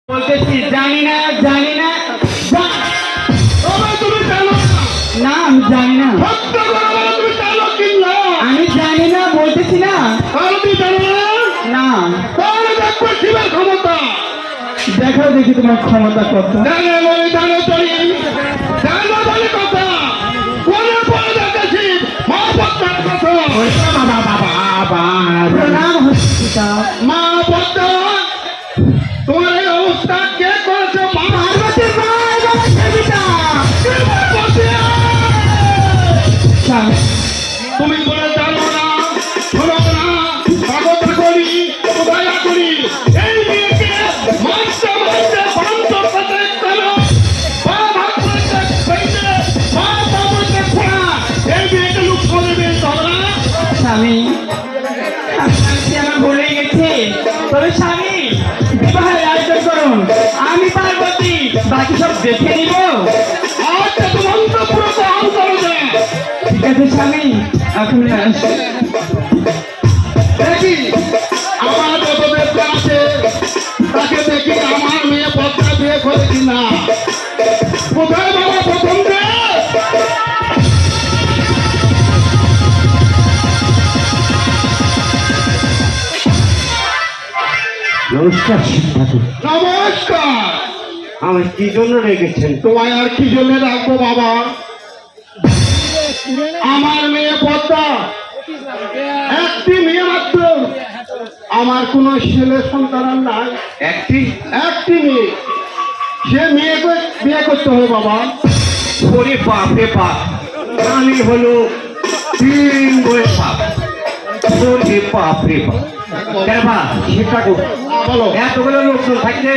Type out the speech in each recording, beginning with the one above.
বলতেছি জানি না জানি না তুমি জানো না আমি জানি না সত্য করে বলো, তুমি জানো কি না? আমি জানি না বলতেছি না তাহলে তুমি জানো না? না তাহলে দেখবো শিবের ক্ষমতা। দেখাও দেখি তোমার ক্ষমতা কত। জানো বলে জানো তরি, জানো বলে কথা। কোনে পরে দেখেছি মা পদ্মার কথা। বাবা বাবা বাবা প্রণাম হচ্ছে পিতা। মা পদ্মা, তোমার এই অবস্থা কে করেছে? মা পার্বতীর মা এবার আসছে পিতা। স্বামী, তুমি বলে জানো না, শোনো না, স্বাগত করি, দয়া করি। এই মেয়েকে মারতে মারতে বান্তর কাছে চলো, মা ভাগবতে খাইতে, মা বাবুতে খোলা। এই মেয়েকে লোক করে দিতে হবে না। স্বামী আমি আমার ভুলে গেছে। তবে স্বামী বিবাহের আয়োজন করুন, আমি পার্বতী বাকি সব দেখে নিব। আজকে তুমি অন্তঃপুরে গ্রহণ করে দে। ঠিক আছে স্বামী, এখন আসি। দেখি আমার যত ব্যক্তি আছে তাকে দেখি আমার মেয়ে পদ্মা বিয়ে করে কিনা। কোথায় বাবা প্রথম দে? নমস্কার ঠাকুর। নমস্কার। আমি কি জন্য রেখেছেন? তোমায় আর কি জন্য রাখবো বাবা? আমার মেয়ে পদ্মা একটি মেয়ে মাত্র, আমার কোনো ছেলে সন্তান আর নাই। একটি মেয়ে, সে মেয়েকে বিয়ে করতে হবে বাবা। ওরে বাপ রে বাপ, আমি হলো 3 বইয়ের বাপ। ওরে বাপ রে বাপ, কেন বা সে ঠাকুর বলো, এতগুলো লোকজন থাকতে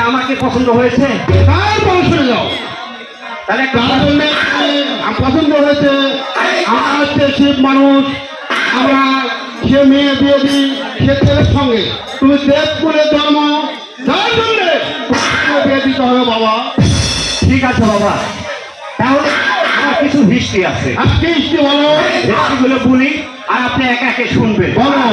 আমাকে পছন্দ হয়েছে? তার বংশে যাও। তাহলে তার জন্য পছন্দ হয়েছে। আমরা হচ্ছে শিব মানুষ, আমরা সে মেয়ে বিয়ে দিই সে ছেলের সঙ্গে। তুমি দেবপুরে জন্ম, তার জন্য বিয়ে দিতে হবে বাবা। ঠিক আছে বাবা, তাহলে আমার কিছু হিস্ট্রি আছে, আর কি বলো, হিস্ট্রিগুলো বলি আর আপনি একা একে শুনবেন। বলো।